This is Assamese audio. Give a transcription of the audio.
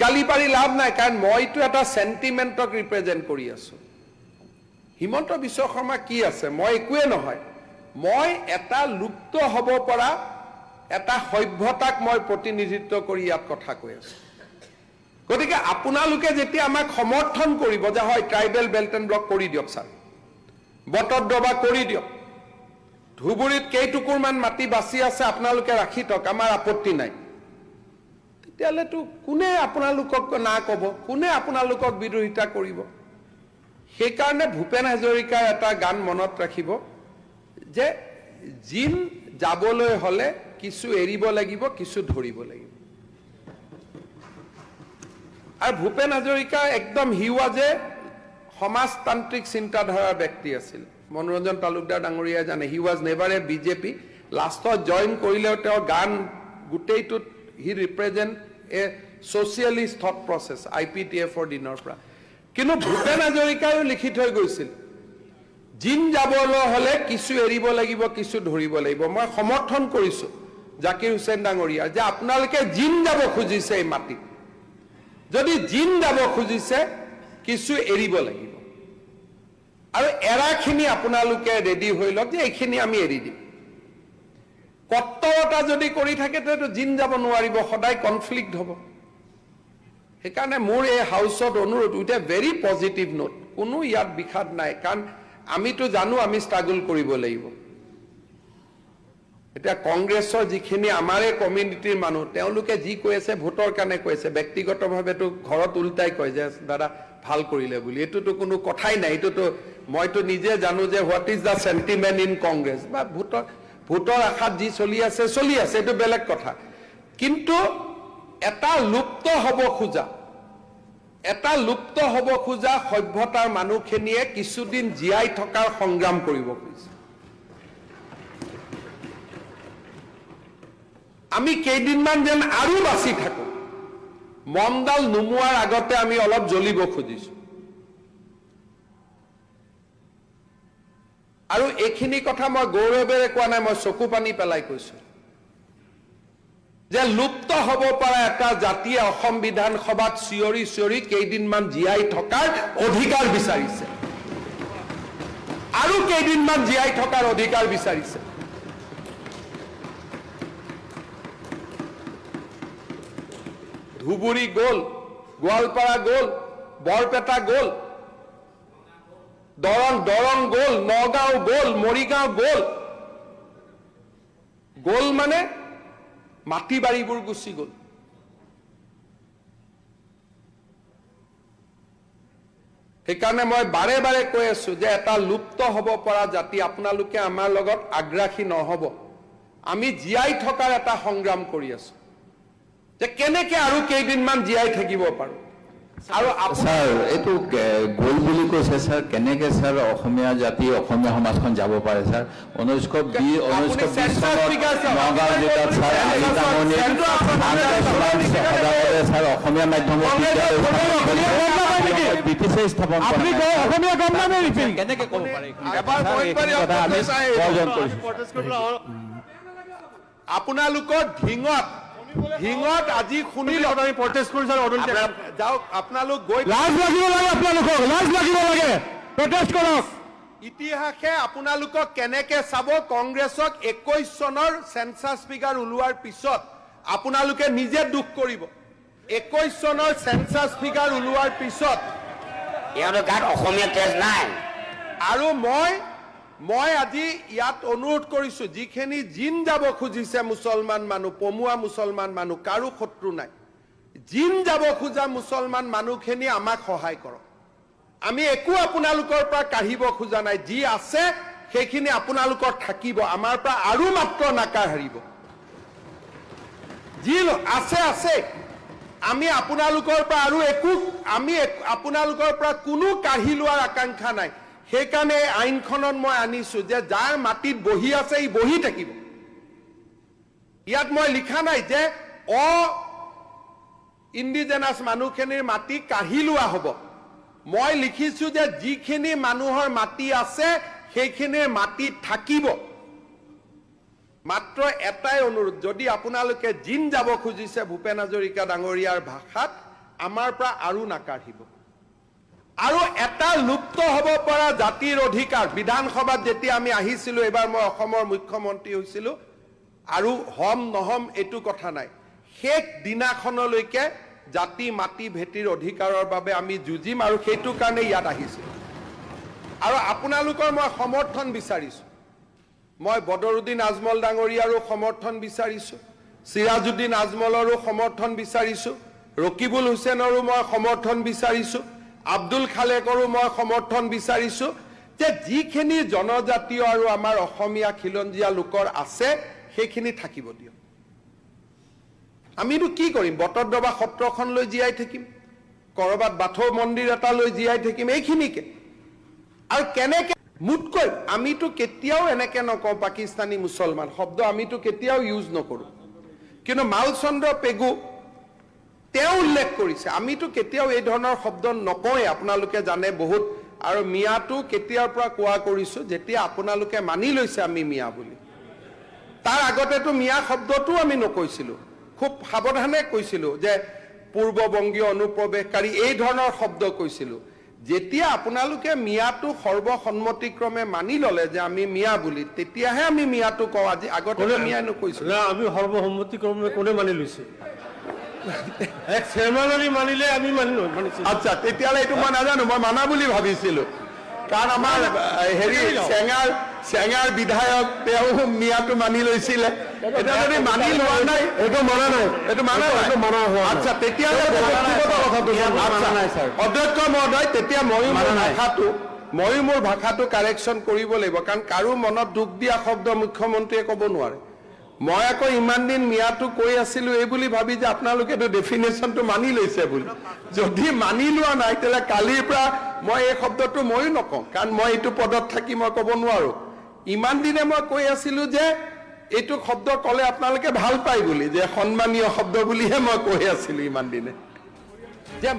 গালি পাৰি লাভ নাই, কাৰণ মইতো এটা সেন্টিমেন্টক ৰিপ্ৰেজেন্ট কৰি আছো। হিমন্ত বিশ্ব শৰ্মা কি আছে? মই একোৱে নহয়। মই এটা লুপ্ত হ'ব পৰা এটা সভ্যতাক মই প্ৰতিনিধিত্ব কৰি ইয়াত কথা কৈ আছো। গতিকে আপোনালোকে যেতিয়া আমাক সমৰ্থন কৰিব যে হয় ট্ৰাইবেল বেল্ট এণ্ড ব্লক কৰি দিয়ক ছাৰ, বটদ্ৰৱা কৰি দিয়ক, ধুবুৰীত কেইটুকুৰমান মাটি বাচি আছে আপোনালোকে ৰাখি থওক, আমাৰ আপত্তি নাই, তেতিয়াহ'লেতো কোনে আপোনালোকক না ক'ব, কোনে আপোনালোকক বিৰোধিতা কৰিব? সেইকাৰণে ভূপেন হাজৰিকাৰ এটা গান মনত ৰাখিব যে জিন যাবলৈ হ'লে কিছু এৰিব লাগিব, কিছু ধৰিব লাগিব। আৰু ভূপেন হাজৰিকা একদম হি ৱাজ এ সমাজতান্ত্ৰিক চিন্তাধাৰাৰ ব্যক্তি আছিল। মনোৰঞ্জন তালুকদাৰ ডাঙৰীয়াই জানে, he was never A BJP. লাষ্টত জইন কৰিলেও তেওঁৰ গান গোটেইটোত হি ৰিপ্ৰেজেণ্ট এ ছ'চিয়েলিষ্ট থট প্ৰচেছ IPTFৰ দিনৰ পৰা। কিন্তু ভূপেন হাজৰিকায়ো লিখি থৈ গৈছিল, জিন যাবলৈ হ'লে কিছু এৰিব লাগিব, কিছু ধৰিব লাগিব। মই সমৰ্থন কৰিছো জাকিৰ হুছেইন ডাঙৰীয়া যে আপোনালোকে জিন যাব খুজিছে এই মাটিত, যদি জিন যাব খুজিছে কিছু এৰিব লাগিব, আৰু এৰাখিনি আপোনালোকে ৰেডি হৈ লওক যে এইখিনি আমি এৰি দিম। কৰ্তব্যতা যদি কৰি থাকে তেতিয়াতো জিন যাব নোৱাৰিব, সদায় কনফ্লিক্ট হ'ব। সেইকাৰণে মোৰ এই হাউচত অনুৰোধ with a very positive note, কোনো ইয়াত বিষাদ নাই, কাৰণ আমিতো জানো আমি ষ্ট্ৰাগল কৰিব লাগিব। এতিয়া কংগ্ৰেছৰ যিখিনি আমাৰে কমিউনিটিৰ মানুহ, তেওঁলোকে যি কৈ আছে ভোটৰ কাৰণে কৈ আছে, ব্যক্তিগতভাৱেতো ঘৰত উল্টাই কয় যে দাদা ভাল কৰিলে বুলি, এইটোতো কোনো কথাই নাই। এইটোতো মইতো নিজে জানো যে what is the sentiment in Congress, বা ভোটৰ আশাত যি চলি আছে, এইটো বেলেগ কথা। কিন্তু এটা লুপ্ত হ'ব খোজা সভ্যতাৰ মানুহখিনিয়ে কিছুদিন জীয়াই থকাৰ সংগ্ৰাম কৰিব খুজিছে। আমি কেইদিনমান যেন আৰু বাচি থাকো, মমডাল নুমোৱাৰ আগতে আমি অলপ জ্বলিব খুজিছো। আৰু এইখিনি কথা মই গৌৰৱেৰে কোৱা নাই, মই চকু পানী পেলাই কৈছো যে লুপ্ত হ'ব পৰা এটা জাতিয়ে অসম বিধানসভাত চিঞৰি চিঞৰি কেইদিনমান জীয়াই থকাৰ অধিকাৰ বিচাৰিছে, আৰু কেইদিনমান জীয়াই থকাৰ অধিকাৰ বিচাৰিছে। ধুবুৰী গ'ল, গোৱালপাৰা গ'ল, বৰপেটা গ'ল, দৰং গ'ল, নগাঁও গ'ল, মৰিগাঁও গ'ল মানে মাটি বাৰীবোৰ গুচি গ'ল। সেইকাৰণে মই বাৰে বাৰে কৈ আছো যে এটা লুপ্ত হ'ব পৰা জাতি, আপোনালোকে আমাৰ লগত আগ্ৰাসী নহ'ব। আমি জীয়াই থকাৰ এটা সংগ্ৰাম কৰি আছো যে কেনেকে আৰু কেইদিনমান জীয়াই থাকিব পাৰো। আৰু স্যাৰ এইটো গোল বুলি কৈছে স্যাৰ, কেনেকে স্যাৰ অসমীয়া জাতি অসমীয়া সমাজখন যাব পাৰে স্যাৰ? 1920 চনত নগাঁও জিলাত স্যাৰ আলিতামণি স্যাৰ অসমীয়া মাধ্যমৰ ব্ৰিটিছে স্থাপন কেনেকে ক'ব পাৰে? আপোনালোকৰ ঢিঙত আজি শুনিলো, আমি প্ৰটেষ্ট কৰিছো, যাওক আপোনালোক গৈ লাজ লাগিব লাগে, আপোনালোকক লাজ লাগিব লাগে, প্ৰটেষ্ট কৰক। ইতিহাসে আপোনালোকক কেনেকে চাব? কংগ্ৰেছক 21 চনৰ সেন্সাস ফিগাৰ ওলোৱাৰ পিছত আপোনালোকে নিজে দুখ কৰিব। 21 চনৰ সেন্সাস ফিগাৰ ওলোৱাৰ পিছত ইয়াৰ গাত অসমীয়া তেজ নাই। আৰু মই আজি ইয়াত অনুৰোধ কৰিছো, যিখিনি জিন যাব খুজিছে মুছলমান মানুহ, পমুৱা মুছলমান মানুহ, কাৰো শত্ৰু নাই, জিন যাব খোজা মুছলমান মানুহখিনি আমাক সহায় কৰক। আমি একো আপোনালোকৰ পৰা কাঢ়িব খোজা নাই, যি আছে সেইখিনি আপোনালোকৰ থাকিব, আমাৰ পৰা আৰু মাত্ৰ নাকাঢ়িব। যি আছে আমি আপোনালোকৰ পৰা আৰু আপোনালোকৰ পৰা কোনো কাঢ়ি লোৱাৰ আকাংক্ষা নাই। সেইকাৰণে আইনখনত মই আনিছো যে যাৰ মাটিত বহি আছে ই বহি থাকিব। ইয়াত মই লিখা নাই যে ইণ্ডিজেনাছ মানুহখিনিৰ মাটি কাঢ়ি লোৱা হ'ব। মই লিখিছো যে যিখিনি মানুহৰ মাটি আছে সেইখিনিৰ মাটি থাকিব। মাত্ৰ এটাই অনুৰোধ, যদি আপোনালোকে জিন যাব খুজিছে ভূপেন হাজৰিকা ডাঙৰীয়াৰ ভাষাত, আমাৰ পৰা আৰু নাকাঢ়িব। আৰু এটা লুপ্ত হ'ব পৰা জাতিৰ অধিকাৰ, বিধানসভাত যেতিয়া আমি আহিছিলো, এইবাৰ মই অসমৰ মুখ্যমন্ত্ৰী হৈছিলো, আৰু হম নহম এইটো কথা নাই, শেষ দিনাখনলৈকে জাতি মাটি ভেটিৰ অধিকাৰৰ বাবে আমি যুঁজিম, আৰু সেইটো কাৰণে ইয়াত আহিছিলো। আৰু আপোনালোকৰ মই সমৰ্থন বিচাৰিছো। মই বদৰুদ্দিন আজমল ডাঙৰীয়াৰো সমৰ্থন বিচাৰিছো, চিৰাজুদ্দিন আজমলৰো সমৰ্থন বিচাৰিছো, ৰকিবুল হুছেইনৰো মই সমৰ্থন বিচাৰিছো, আব্দুল খালেকৰো মই সমৰ্থন বিচাৰিছো, যে যিখিনি জনজাতীয় আৰু আমাৰ অসমীয়া খিলঞ্জীয়া লোকৰ আছে সেইখিনি থাকিব দিয়ক। আমিতো কি কৰিম? বটদ্ৰৱা সত্ৰখন লৈ জীয়াই থাকিম, কৰবাত বাথৌ মন্দিৰ এটা লৈ জীয়াই থাকিম, এইখিনিকে। আৰু কেনেকে মুঠকৈ আমিতো কেতিয়াও এনেকে নকওঁ পাকিস্তানী মুছলমান শব্দ, আমিতো কেতিয়াও ইউজ নকৰো, কিন্তু মালচন্দ্ৰ পেগু তেওঁ উল্লেখ কৰিছে। আমিতো কেতিয়াও এই ধৰণৰ শব্দ নকওঁৱে, আপোনালোকে জানে বহুত। আৰু মিয়াটো কেতিয়াৰ পৰা কোৱা কৰিছো, যেতিয়া আপোনালোকে মানি লৈছে আমি মিয়া বুলি। তাৰ আগতেতো মিয়া শব্দটো আমি নকৈছিলো, খুব সাৱধানে কৈছিলো যে পূৰ্ববংগীয় অনুপ্ৰৱেশকাৰী, এই ধৰণৰ শব্দ কৈছিলো। যেতিয়া আপোনালোকে মিয়াটো সৰ্বসন্মতিক্ৰমে মানি ললে যে আমি মিয়া বুলি, তেতিয়াহে আমি মিয়াটো কওঁ। আজি আগতে মিয়া নকৈছিলো। না, আমি সৰ্বসন্মতিক্ৰমে কোনে মানি লৈছে? এক চেয়াৰমেনে মানিলে আমি মানিছো। আচ্ছা, তেতিয়াহ'লে এইটো মই নাজানো, মই মানা বুলি ভাবিছিলো। কাৰণ আমাৰ হেৰি চেঙাৰ বিধায়ক তেওঁ মিয়াটো মানি লৈছিলে। এতিয়া যদি মানি লোৱা নাই, এইটো মানা নাই, এইটো মানা নাই। আচ্ছা, তেতিয়াহ'লে অধ্যক্ষ মহোদয়, তেতিয়া ময়ো মোৰ ভাষাটো কাৰেকশ্যন কৰিব লাগিব, কাৰণ কাৰো মনত দুখ দিয়া শব্দ মুখ্যমন্ত্ৰীয়ে ক'ব নোৱাৰে। মই আকৌ ইমান দিন মিয়াটো কৈ আছিলো এই বুলি ভাবি যে আপোনালোকেতো ডেফিনেশ্যনটো মানি লৈছে বুলি। যদি মানি লোৱা নাই, তেতিয়াহ'লে কালিৰ পৰা মই এই শব্দটো ময়ো নকওঁ, কাৰণ মই এইটো পদত থাকি মই ক'ব নোৱাৰো। ইমান দিনে মই কৈ আছিলো যে এইটো শব্দ ক'লে আপোনালোকে ভাল পায় বুলি, যে সন্মানীয় শব্দ বুলিহে মই কৈ আছিলো ইমান দিনে। যে